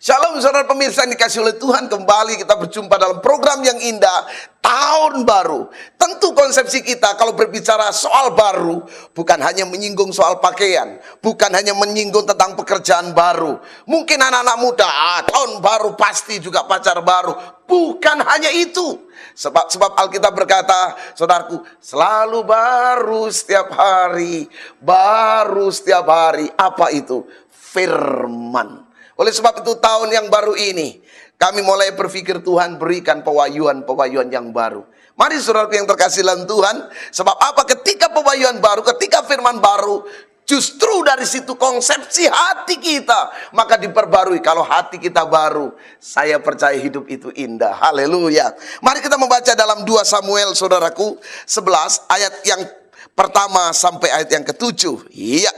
Shalom saudara pemirsa yang dikasih oleh Tuhan, kembali kita berjumpa dalam program yang indah, Tahun Baru. Tentu konsepsi kita kalau berbicara soal baru, bukan hanya menyinggung soal pakaian, bukan hanya menyinggung tentang pekerjaan baru. Mungkin anak-anak muda, tahun baru pasti juga pacar baru. Bukan hanya itu. Sebab Alkitab berkata, saudaraku, selalu baru setiap hari. Baru setiap hari. Apa itu? Firman. Oleh sebab itu tahun yang baru ini kami mulai berpikir Tuhan berikan pewahyuan yang baru. Mari saudaraku yang terkasih dalam Tuhan. Sebab apa? Ketika pewahyuan baru, ketika firman baru, justru dari situ konsepsi hati kita maka diperbarui. Kalau hati kita baru, saya percaya hidup itu indah. Haleluya. Mari kita membaca dalam 2 Samuel saudaraku 11 ayat yang pertama sampai ayat yang ke-7. Iya.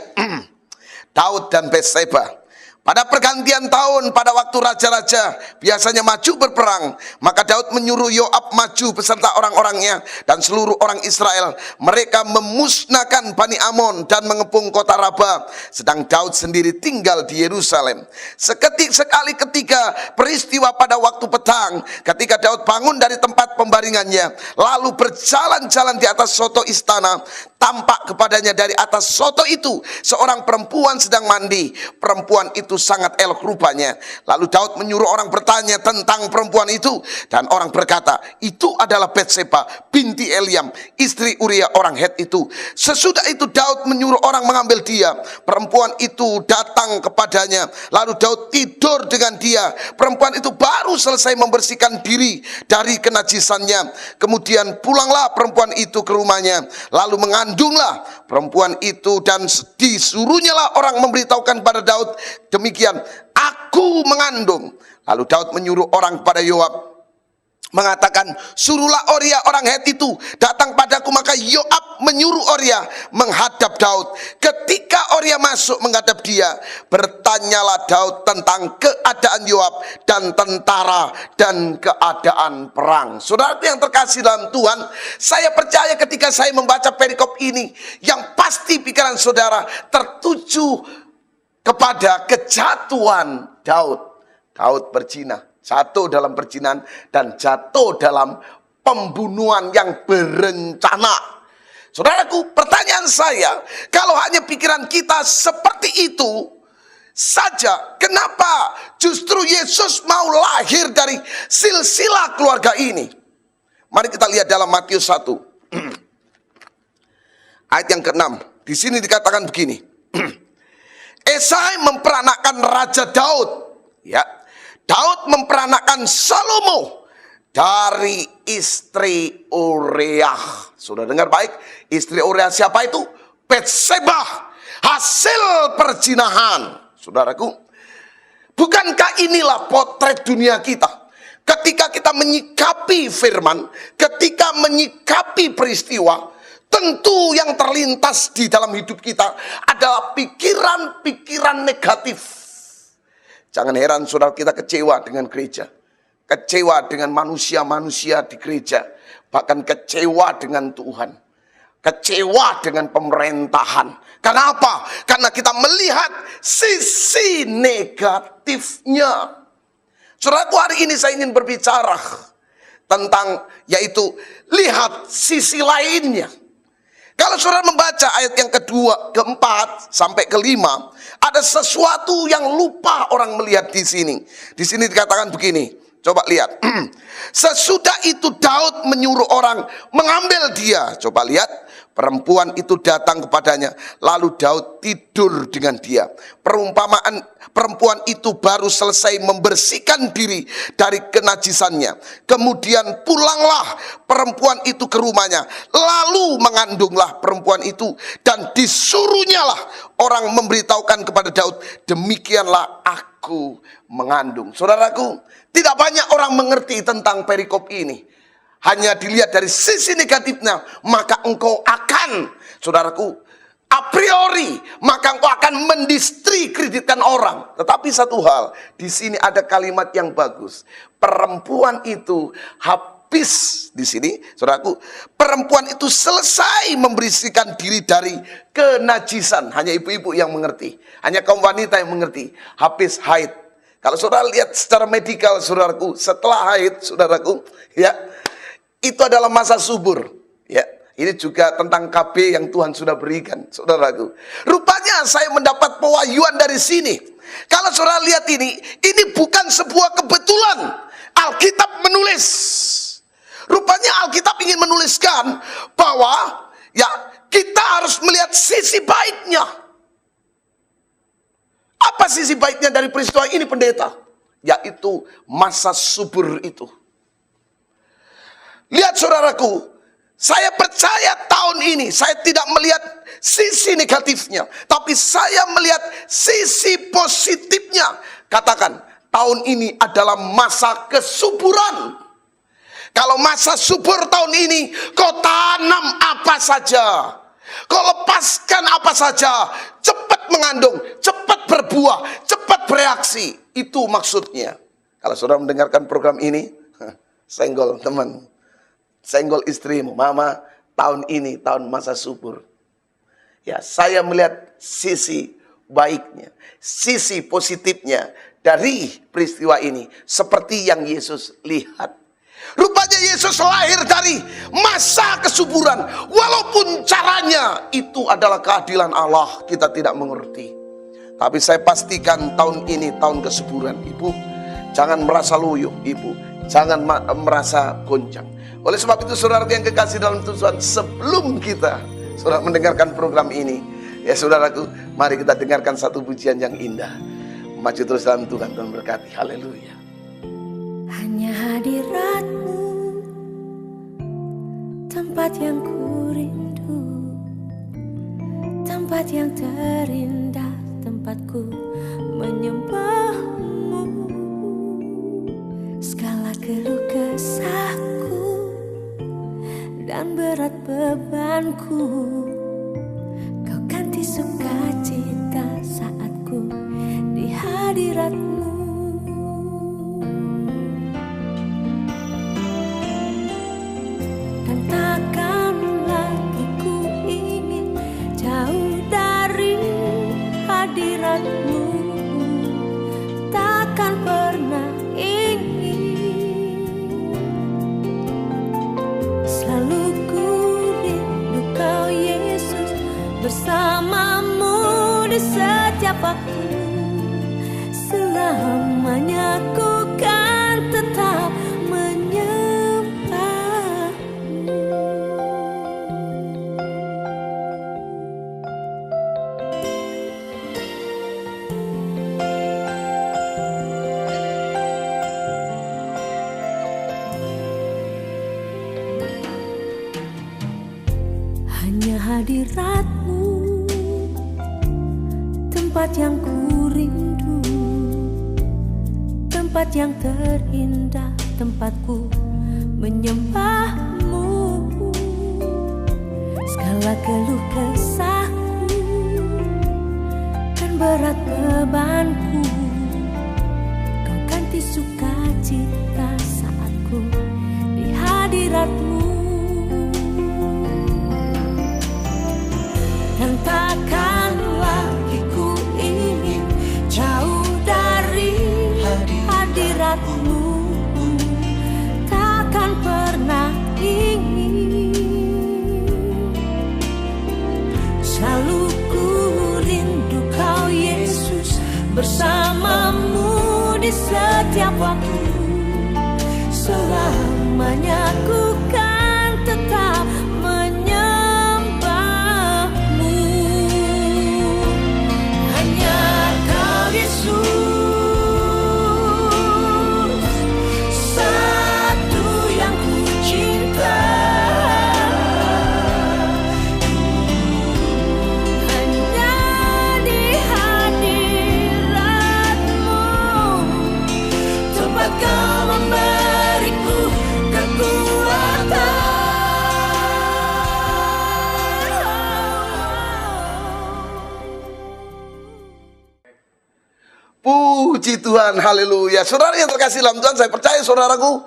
Daud dan Batseba. Pada pergantian tahun, pada waktu raja-raja biasanya maju berperang, maka Daud menyuruh Yoab maju beserta orang-orangnya dan seluruh orang Israel. Mereka memusnahkan Bani Amon dan mengepung kota Raba, sedang Daud sendiri tinggal di Yerusalem. Sekali ketika peristiwa pada waktu petang, ketika Daud bangun dari tempat pembaringannya, lalu berjalan-jalan di atas soto istana, tampak kepadanya dari atas soto itu seorang perempuan sedang mandi. Perempuan itu sangat elok rupanya. Lalu Daud menyuruh orang bertanya tentang perempuan itu, dan orang berkata, itu adalah Batseba binti Eliam, istri Uria orang Het itu. Sesudah itu Daud menyuruh orang mengambil dia. Perempuan itu datang kepadanya, lalu Daud tidur dengan dia. Perempuan itu baru selesai membersihkan diri dari kenajisannya. Kemudian pulanglah perempuan itu ke rumahnya, lalu mengandunglah perempuan itu, dan disuruhnyalah orang memberitahukan pada Daud, demikian, aku mengandung. Lalu Daud menyuruh orang pada Yoab, mengatakan, suruhlah Uria orang Het itu datang padaku. Maka Yoab menyuruh Uria menghadap Daud. Ketika Uria masuk menghadap dia, bertanyalah Daud tentang keadaan Yoab dan tentara dan keadaan perang. Saudara yang terkasih dalam Tuhan, saya percaya ketika saya membaca perikop ini, yang pasti pikiran saudara tertuju kepada kejatuhan Daud. Daud berzina, jatuh dalam perzinahan, dan jatuh dalam pembunuhan yang berencana. Saudaraku, pertanyaan saya, kalau hanya pikiran kita seperti itu saja, kenapa justru Yesus mau lahir dari silsilah keluarga ini? Mari kita lihat dalam Matius 1 ayat yang ke-6. Di sini dikatakan begini. Esai memperanakkan Raja Daud. Ya, Daud memperanakkan Salomo dari istri Ureah. Sudah dengar baik? Istri Ureah siapa itu? Batseba, hasil perzinahan. Saudaraku, bukankah inilah potret dunia kita? Ketika kita menyikapi firman, ketika menyikapi peristiwa, tentu yang terlintas di dalam hidup kita adalah pikiran-pikiran negatif. Jangan heran saudara, kita kecewa dengan gereja, kecewa dengan manusia-manusia di gereja, bahkan kecewa dengan Tuhan, kecewa dengan pemerintahan. Kenapa? Karena kita melihat sisi negatifnya. Saudaraku, hari ini saya ingin berbicara tentang, yaitu lihat sisi lainnya. Kalau saudara membaca ayat yang kedua, keempat, sampai kelima, ada sesuatu yang lupa orang melihat di sini. Di sini dikatakan begini, coba lihat. Sesudah itu Daud menyuruh orang mengambil dia. Coba lihat, perempuan itu datang kepadanya, lalu Daud tidur dengan dia. Perumpamaan, perempuan itu baru selesai membersihkan diri dari kenajisannya. Kemudian pulanglah perempuan itu ke rumahnya, lalu mengandunglah perempuan itu, dan disuruhnyalah orang memberitahukan kepada Daud, demikianlah aku mengandung. Saudaraku, tidak banyak orang mengerti tentang perikop ini. Hanya dilihat dari sisi negatifnya, maka engkau akan, saudaraku, a priori, maka engkau akan mendiskreditkan orang. Tetapi satu hal, di sini ada kalimat yang bagus. Perempuan itu habis, di sini, saudaraku, perempuan itu selesai membersihkan diri dari kenajisan. Hanya ibu-ibu yang mengerti, hanya kaum wanita yang mengerti. Habis haid. Kalau saudara lihat secara medikal, saudaraku, setelah haid, saudaraku, ya, itu adalah masa subur. Ya, ini juga tentang KB yang Tuhan sudah berikan, saudaraku. Rupanya saya mendapat pewahyuan dari sini. Kalau saudara lihat ini bukan sebuah kebetulan. Alkitab menulis. Rupanya Alkitab ingin menuliskan bahwa ya kita harus melihat sisi baiknya. Apa sisi baiknya dari peristiwa ini, pendeta? Yaitu masa subur itu. Lihat saudaraku, saya percaya tahun ini saya tidak melihat sisi negatifnya, tapi saya melihat sisi positifnya. Katakan, tahun ini adalah masa kesuburan. Kalau masa subur tahun ini, kau tanam apa saja, kau lepaskan apa saja, cepat mengandung, cepat berbuah, cepat bereaksi. Itu maksudnya. Kalau saudara mendengarkan program ini, senggol teman, senggol istrimu, mama, tahun ini tahun masa subur. Ya, saya melihat sisi baiknya, sisi positifnya dari peristiwa ini, seperti yang Yesus lihat. Rupanya Yesus lahir dari masa kesuburan. Walaupun caranya itu adalah keadilan Allah, kita tidak mengerti. Tapi saya pastikan tahun ini tahun kesuburan. Ibu, jangan merasa loyo, ibu. Jangan merasa goncang. Oleh sebab itu, saudara yang kekasih dalam Tuhan, sebelum kita saudara mendengarkan program ini, ya saudaraku, mari kita dengarkan satu pujian yang indah. Maju terus dalam Tuhan, Tuhan berkati. Haleluya. Hanya hadirat-Mu, tempat yang ku rindu, tempat yang terindah, tempatku menyembah-Mu. Segala keluh kesahku dan berat bebanku, Kau ganti sukacita saat ku di hadirat-Mu. Takkan lagi ku ingin jauh dari hadirat-Mu, takkan pernah ingin. Selalu ku rindu Kau Yesus, bersama-Mu di setiap waktu. Selamanya ku kan tetap hadirat-Mu, tempat yang ku rindu, tempat yang terindah, tempatku menyembah-Mu. Segala keluh kesahku dan berat bebanku, Kau ganti sukacita saat ku di hadirat-Mu. Dan takkan lagi ku ingin jauh dari hadirat-Mu, takkan pernah ingin. Selalu ku rindu Kau Yesus, bersama-Mu di setiap waktu. Selamanya ku kan tetap Puji Tuhan, haleluya. Saudara yang terkasih dalam Tuhan, saya percaya saudaraku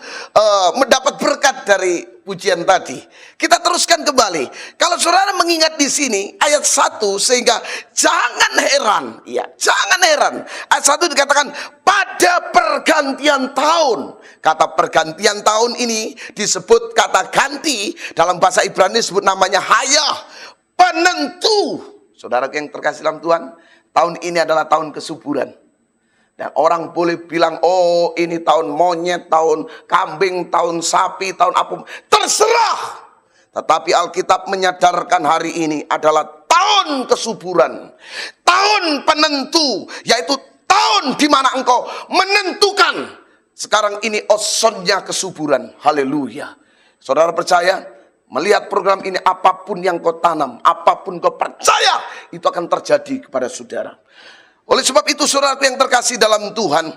mendapat berkat dari pujian tadi. Kita teruskan kembali. Kalau saudara mengingat di sini ayat 1, sehingga jangan heran, ya, jangan heran. Ayat 1 dikatakan pada pergantian tahun. Kata pergantian tahun ini disebut kata ganti, dalam bahasa Ibrani disebut namanya hayah, penentu. Saudara yang terkasih dalam Tuhan, tahun ini adalah tahun kesuburan. Dan orang boleh bilang, oh ini tahun monyet, tahun kambing, tahun sapi, tahun apa. Terserah. Tetapi Alkitab menyadarkan hari ini adalah tahun kesuburan. Tahun penentu. Yaitu tahun di mana engkau menentukan. Sekarang ini osonnya kesuburan. Haleluya. Saudara percaya? Melihat program ini, apapun yang kau tanam, apapun kau percaya, itu akan terjadi kepada saudara. Oleh sebab itu saudaraku yang terkasih dalam Tuhan,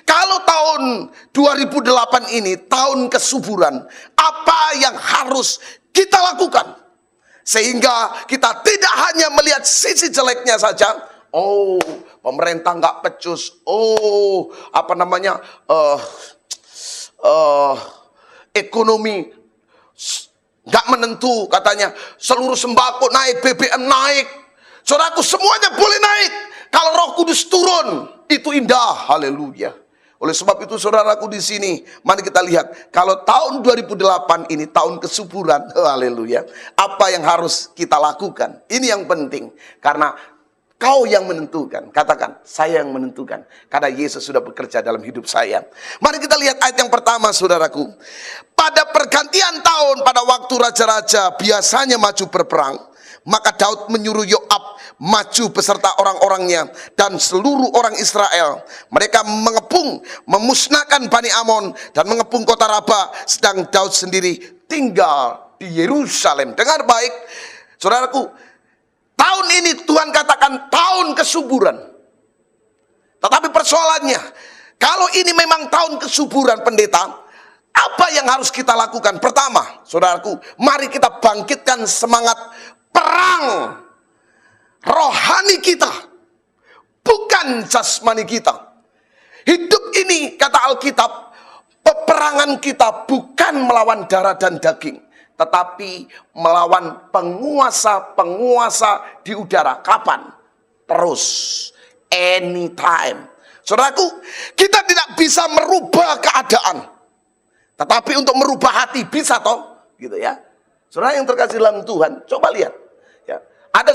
kalau tahun 2008 ini tahun kesuburan, apa yang harus kita lakukan? Sehingga kita tidak hanya melihat sisi jeleknya saja. Oh, pemerintah nggak becus. Oh, apa namanya? Ekonomi nggak menentu katanya. Seluruh sembako naik, BBM naik. Saudaraku, semuanya boleh naik. Kalau Roh Kudus turun, itu indah. Haleluya. Oleh sebab itu saudaraku di sini, mari kita lihat. Kalau tahun 2008 ini tahun kesuburan, haleluya. Apa yang harus kita lakukan? Ini yang penting. Karena kau yang menentukan. Katakan, saya yang menentukan. Karena Yesus sudah bekerja dalam hidup saya. Mari kita lihat ayat yang pertama saudaraku. Pada pergantian tahun, pada waktu raja-raja biasanya maju berperang, maka Daud menyuruh Yoab maju beserta orang-orangnya dan seluruh orang Israel. Mereka mengepung, memusnahkan Bani Amon dan mengepung kota Raba. Sedang Daud sendiri tinggal di Yerusalem. Dengar baik, saudaraku. Tahun ini Tuhan katakan tahun kesuburan. Tetapi persoalannya, kalau ini memang tahun kesuburan pendeta, apa yang harus kita lakukan? Pertama, saudaraku, mari kita bangkitkan semangat perang rohani kita, bukan jasmani kita. Hidup ini, kata Alkitab, peperangan kita bukan melawan darah dan daging, tetapi melawan penguasa-penguasa di udara. Kapan? Terus, anytime. Saudaraku, kita tidak bisa merubah keadaan, tetapi untuk merubah hati bisa toh, gitu ya. Saudara yang terkasih dalam Tuhan, coba lihat. Ya, ada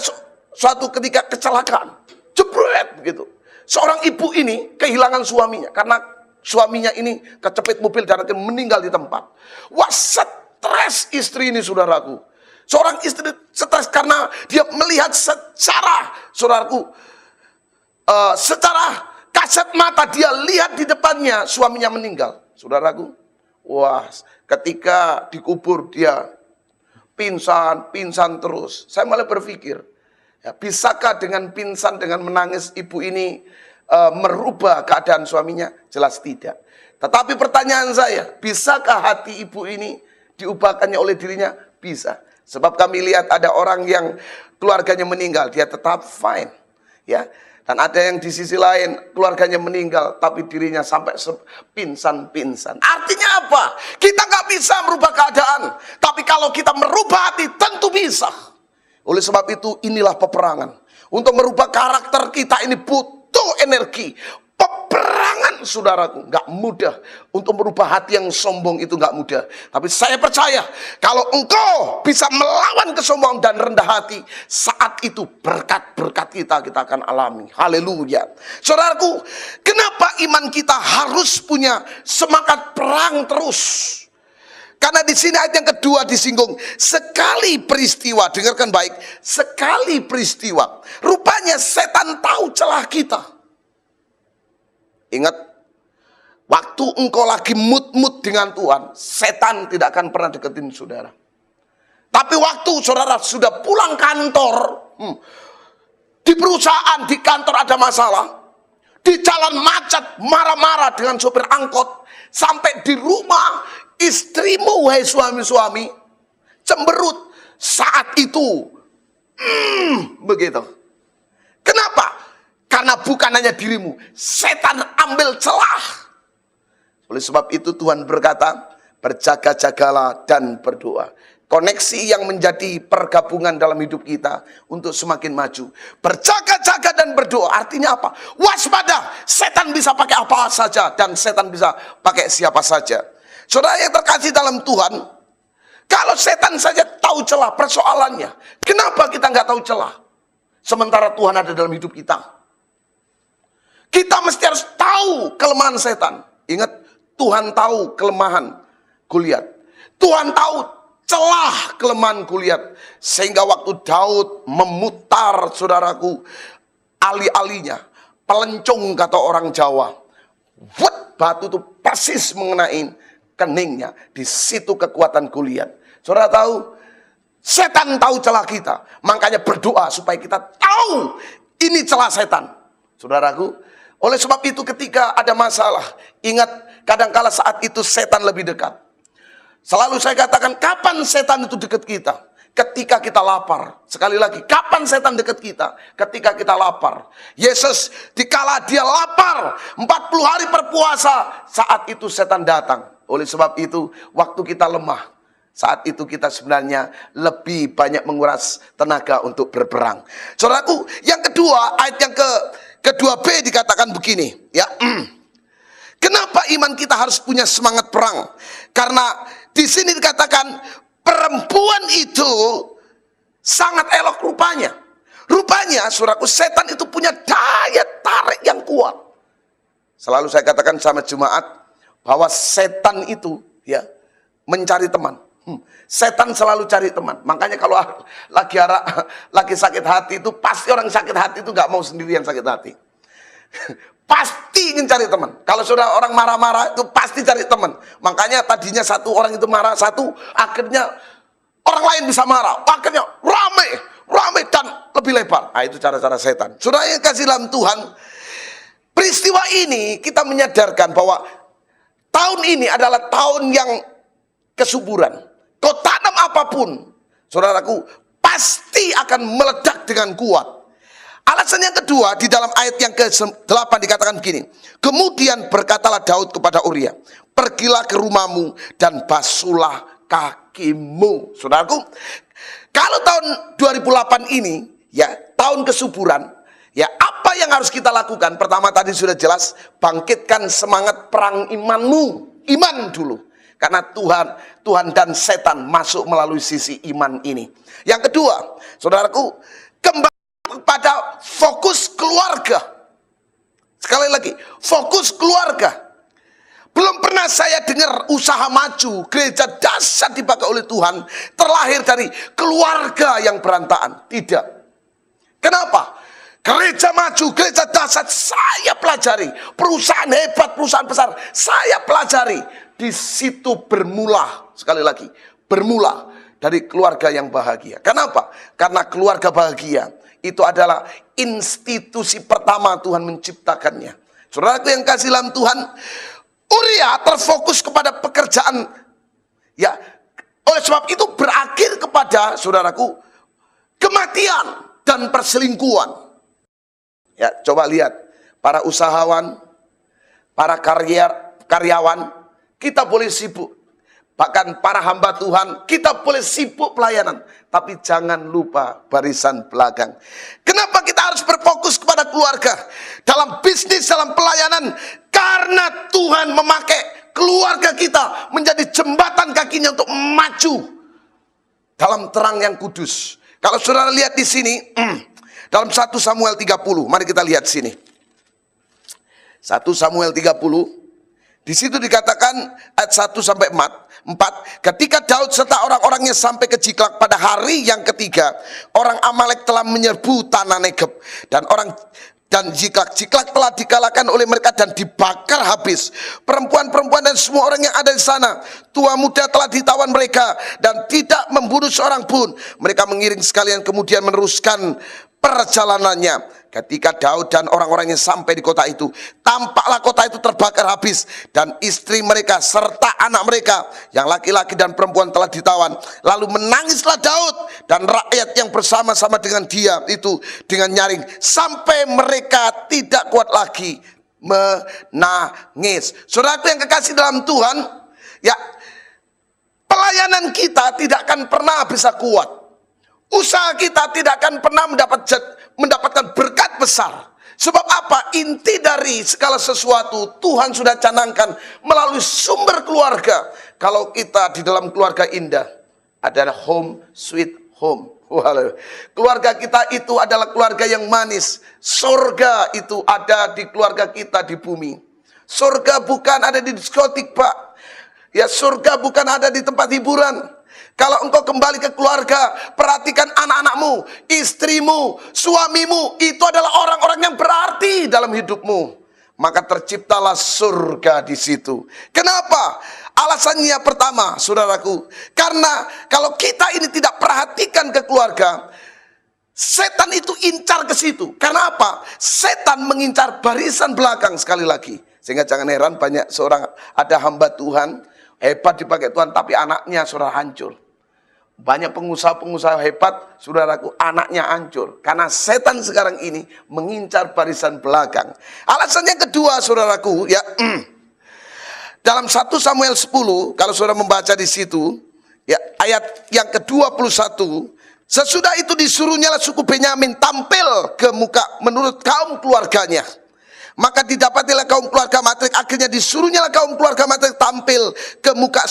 suatu ketika kecelakaan, jebret begitu. Seorang ibu ini kehilangan suaminya karena suaminya ini kecepit mobil dan akhirnya meninggal di tempat. Wah, stres istri ini, saudaraku. Seorang istri stres karena dia melihat secara, saudaraku, secara kasat mata dia lihat di depannya suaminya meninggal, saudaraku. Wah, ketika dikubur dia pingsan terus. Saya malah berpikir, ya, bisakah dengan pingsan, dengan menangis ibu ini merubah keadaan suaminya? Jelas tidak. Tetapi pertanyaan saya, bisakah hati ibu ini diubahkannya oleh dirinya? Bisa. Sebab kami lihat ada orang yang keluarganya meninggal, dia tetap fine. Ya. Dan ada yang di sisi lain keluarganya meninggal, tapi dirinya sampai pingsan. Artinya apa? Kita nggak bisa merubah keadaan, tapi kalau kita merubah hati tentu bisa. Oleh sebab itu inilah peperangan. Untuk merubah karakter kita ini butuh energi. Peperangan, saudaraku, nggak mudah. Untuk merubah hati yang sombong itu nggak mudah. Tapi saya percaya kalau engkau bisa melawan kesombongan dan rendah hati, saat itu berkat-berkat kita akan alami. Haleluya. Saudaraku, kenapa iman kita harus punya semangat perang terus? Karena di sini ayat yang kedua disinggung, sekali peristiwa, dengarkan baik, sekali peristiwa. Rupanya setan tahu celah kita. Ingat, waktu engkau lagi mood dengan Tuhan, setan tidak akan pernah deketin saudara. Tapi waktu saudara sudah pulang kantor, di perusahaan, di kantor ada masalah, di jalan macet, marah-marah dengan sopir angkot, sampai di rumah istrimu, wahai suami-suami, cemberut. Saat itu, begitu. Kenapa? Karena bukan hanya dirimu, setan ambil celah. Oleh sebab itu Tuhan berkata, Berjaga-jagalah dan berdoa. Koneksi yang menjadi pergabungan dalam hidup kita untuk semakin maju. Berjaga-jaga dan berdoa. Artinya apa? Waspada. Setan bisa pakai apa saja dan setan bisa pakai siapa saja. Saudara yang terkasih dalam Tuhan, kalau setan saja tahu celah persoalannya, kenapa kita nggak tahu celah? Sementara Tuhan ada dalam hidup kita. Kita mesti harus tahu kelemahan setan. Ingat, Tuhan tahu kelemahan Goliat. Tuhan tahu celah kelemahan Goliat, sehingga waktu Daud memutar, saudaraku, ali-alinya, pelencong kata orang Jawa, batu itu persis mengenai keningnya. Di situ kekuatan Goliat. Saudara tahu, setan tahu celah kita, makanya berdoa supaya kita tahu ini celah setan. Saudaraku, oleh sebab itu ketika ada masalah, ingat, kadangkala saat itu setan lebih dekat. Selalu saya katakan, kapan setan itu dekat kita? Ketika kita lapar. Sekali lagi, kapan setan dekat kita? Ketika kita lapar. Yesus dikala dia lapar, 40 hari berpuasa, saat itu setan datang. Oleh sebab itu, waktu kita lemah, saat itu kita sebenarnya lebih banyak menguras tenaga untuk berperang. Saudaraku, yang kedua, ayat yang kedua B dikatakan begini, ya. Kenapa iman kita harus punya semangat perang? Karena di sini dikatakan perempuan itu sangat elok rupanya. Rupanya, saudaraku, setan itu punya daya tarik yang kuat. Selalu saya katakan sama jemaat bahwa setan itu ya mencari teman. Setan selalu cari teman. Makanya kalau lagi sakit hati itu pasti orang sakit hati itu nggak mau sendirian sakit hati. Pasti ingin cari teman. Kalau sudah orang marah-marah itu pasti cari teman. Makanya tadinya satu orang itu marah, satu akhirnya orang lain bisa marah. Akhirnya rame dan lebih lebar. Nah, itu cara-cara setan. Saudara yang kasih dalam Tuhan, peristiwa ini kita menyadarkan bahwa tahun ini adalah tahun yang kesuburan. Kau tanam apapun, saudaraku, pasti akan meledak dengan kuat. Alasan yang kedua, di dalam ayat yang ke-8 dikatakan begini. Kemudian berkatalah Daud kepada Uria, pergilah ke rumahmu dan basuhlah kakimu. Saudaraku, kalau tahun 2008 ini, ya tahun kesuburan, ya apa yang harus kita lakukan? Pertama tadi sudah jelas, bangkitkan semangat perang imanmu. Iman dulu. Karena Tuhan dan setan masuk melalui sisi iman ini. Yang kedua, saudaraku, kembali pada fokus keluarga. Sekali lagi, fokus keluarga. Belum pernah saya dengar usaha maju, gereja dahsyat dipakai oleh Tuhan, terlahir dari keluarga yang berantakan. Tidak. Kenapa? Gereja maju, gereja dahsyat saya pelajari. Perusahaan hebat, perusahaan besar saya pelajari. Di situ bermula, sekali lagi, bermula dari keluarga yang bahagia. Kenapa? Karena keluarga bahagia itu adalah institusi pertama Tuhan menciptakannya. Saudaraku yang kasih dalam Tuhan, Uria terfokus kepada pekerjaan. Ya, oleh sebab itu berakhir kepada, saudaraku, kematian dan perselingkuhan. Ya, coba lihat para usahawan, para karyawan, kita boleh sibuk. Bahkan para hamba Tuhan, kita boleh sibuk pelayanan. Tapi jangan lupa barisan belakang. Kenapa kita harus berfokus kepada keluarga? Dalam bisnis, dalam pelayanan. Karena Tuhan memakai keluarga kita menjadi jembatan kakinya untuk maju. Dalam terang yang kudus. Kalau saudara lihat di sini, dalam 1 Samuel 30. Mari kita lihat sini. 1 Samuel 30. Di situ dikatakan ayat 1 sampai 4, ketika Daud serta orang-orangnya sampai ke Ziklag pada hari yang ketiga, orang Amalek telah menyerbu tanah Negeb dan Ziklag telah dikalahkan oleh mereka dan dibakar habis. Perempuan-perempuan dan semua orang yang ada di sana, tua muda telah ditawan mereka dan tidak membunuh seorang pun. Mereka mengiring sekalian kemudian meneruskan perjalanannya. Ketika Daud dan orang-orangnya sampai di kota itu, tampaklah kota itu terbakar habis dan istri mereka serta anak mereka yang laki-laki dan perempuan telah ditawan. Lalu menangislah Daud dan rakyat yang bersama-sama dengan dia itu dengan nyaring sampai mereka tidak kuat lagi menangis. Saudaraku yang kekasih dalam Tuhan, ya pelayanan kita tidak akan pernah bisa kuat. Usaha kita tidak akan pernah mendapatkan berkat besar. Sebab apa? Inti dari segala sesuatu Tuhan sudah canangkan melalui sumber keluarga. Kalau kita di dalam keluarga indah, adalah home sweet home. Keluarga kita itu adalah keluarga yang manis. Surga itu ada di keluarga kita di bumi. Surga bukan ada di diskotik, Pak. Ya, surga bukan ada di tempat hiburan. Kalau engkau kembali ke keluarga, perhatikan anak-anakmu, istrimu, suamimu. Itu adalah orang-orang yang berarti dalam hidupmu. Maka terciptalah surga di situ. Kenapa? Alasannya pertama, saudaraku, karena kalau kita ini tidak perhatikan ke keluarga, setan itu incar ke situ. Karena apa? Setan mengincar barisan belakang sekali lagi. Sehingga jangan heran banyak seorang ada hamba Tuhan, hebat dipakai Tuhan, tapi anaknya saudara hancur. Banyak pengusaha-pengusaha hebat, saudaraku, anaknya hancur. Karena setan sekarang ini mengincar barisan belakang. Alasan yang kedua, saudaraku, ya, dalam 1 Samuel 10, kalau saudara membaca di situ, ya, ayat yang ke-21, sesudah itu disuruhnyalah suku Benyamin tampil ke muka menurut kaum keluarganya. Maka didapatilah kaum keluarga Matrik, akhirnya disuruhnyalah kaum keluarga Matrik tampil ke muka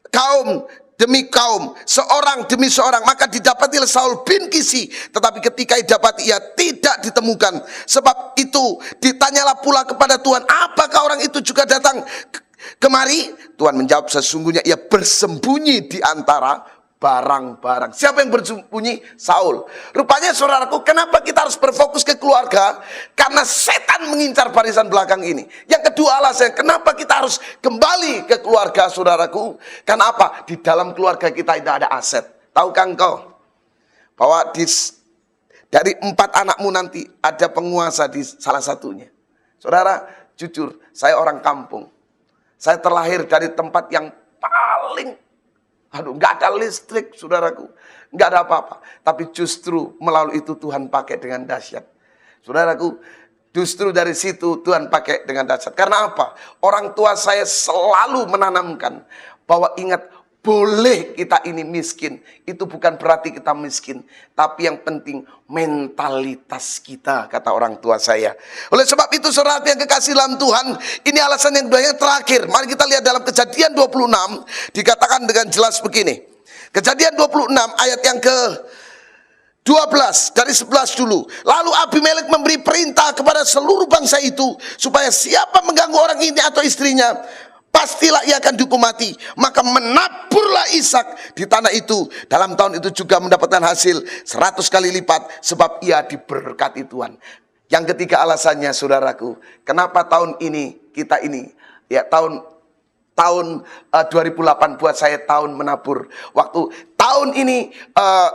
kaum demi kaum, seorang demi seorang. Maka didapatilah Saul bin Kisi, tetapi ketika didapati ia tidak ditemukan. Sebab itu ditanyalah pula kepada Tuhan, apakah orang itu juga datang kemari? Tuhan menjawab, sesungguhnya ia bersembunyi di antara barang-barang. Siapa yang bersembunyi? Saul. Rupanya saudaraku, kenapa kita harus berfokus ke keluarga? Karena setan mengincar barisan belakang ini. Yang kedua alasan, kenapa kita harus kembali ke keluarga, saudaraku? Karena apa? Di dalam keluarga kita tidak ada aset. Tahukah engkau bahwa dari 4 anakmu nanti ada penguasa di salah satunya? Saudara, jujur, saya orang kampung. Saya terlahir dari tempat yang paling nggak ada listrik, saudaraku. Nggak ada apa-apa. Tapi justru melalui itu Tuhan pakai dengan dahsyat. Saudaraku, justru dari situ Tuhan pakai dengan dahsyat. Karena apa? Orang tua saya selalu menanamkan bahwa ingat, boleh kita ini miskin, itu bukan berarti kita miskin, tapi yang penting mentalitas kita, kata orang tua saya. Oleh sebab itu saudara yang kekasih dalam Tuhan, ini alasan yang kedua yang terakhir. Mari kita lihat dalam Kejadian 26, dikatakan dengan jelas begini. Kejadian 26 ayat yang ke 12 dari 11 dulu. Lalu Abimelek memberi perintah kepada seluruh bangsa itu, supaya siapa mengganggu orang ini atau istrinya, pastilah ia akan dihukum mati. Maka menaburlah Ishak di tanah itu. Dalam tahun itu juga mendapatkan hasil 100 kali lipat, sebab ia diberkati Tuhan. Yang ketiga alasannya, saudaraku, kenapa tahun ini kita ini, ya, tahun 2008 buat saya tahun menabur. Waktu tahun ini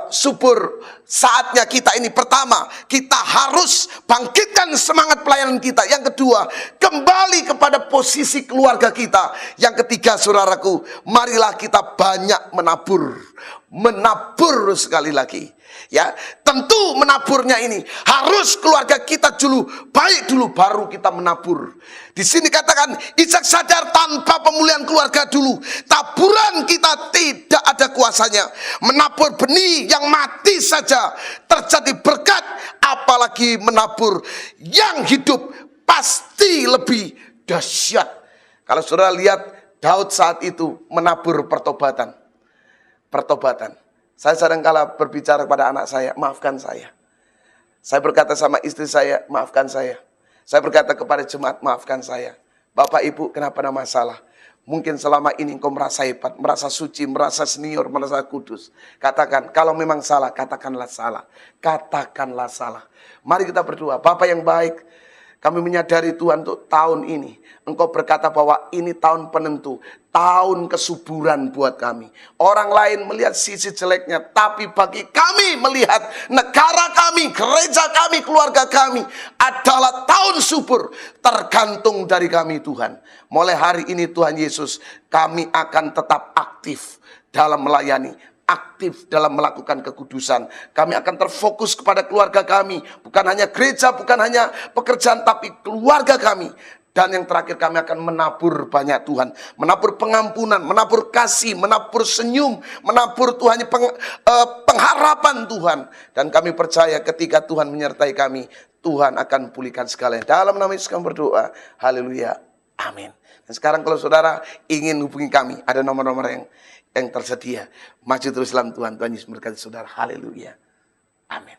subur, saatnya kita ini, pertama, kita harus bangkitkan semangat pelayanan kita. Yang kedua, kembali kepada posisi keluarga kita. Yang ketiga, saudaraku, marilah kita banyak menabur. Menabur sekali lagi. Ya, tentu menaburnya ini harus keluarga kita dulu baik dulu, baru kita menabur. Di sini katakan Ishak sadar tanpa pemulihan keluarga dulu, taburan kita tidak ada kuasanya. Menabur benih yang mati saja terjadi berkat, apalagi menabur yang hidup pasti lebih dahsyat. Kalau saudara lihat Daud saat itu menabur pertobatan. Pertobatan. Saya kadang-kala berbicara kepada anak saya, maafkan saya. Saya berkata sama istri saya, maafkan saya. Saya berkata kepada jemaat, maafkan saya. Bapak Ibu, kenapa ada masalah? Mungkin selama ini engkau merasa hebat, merasa suci, merasa senior, merasa kudus. Katakan, kalau memang salah, katakanlah salah. Katakanlah salah. Mari kita berdoa. Bapak yang baik, kami menyadari Tuhan untuk tahun ini. Engkau berkata bahwa ini tahun penentu. Tahun kesuburan buat kami. Orang lain melihat sisi jeleknya, tapi bagi kami melihat negara kami, gereja kami, keluarga kami adalah tahun subur. Tergantung dari kami Tuhan. Mulai hari ini Tuhan Yesus, kami akan tetap aktif dalam melayani, aktif dalam melakukan kekudusan. Kami akan terfokus kepada keluarga kami. Bukan hanya gereja, bukan hanya pekerjaan, tapi keluarga kami. Dan yang terakhir kami akan menabur banyak Tuhan. Menabur pengampunan, menabur kasih, menabur senyum, menabur Tuhan pengharapan Tuhan. Dan kami percaya ketika Tuhan menyertai kami, Tuhan akan pulihkan segalanya. Dalam nama Yesus kami berdoa. Haleluya. Amin. Dan sekarang kalau saudara ingin hubungi kami, ada nomor-nomor yang tersedia. Maju terus dalam Tuhan. Tuhan Yesus memberkati saudara. Haleluya. Amin.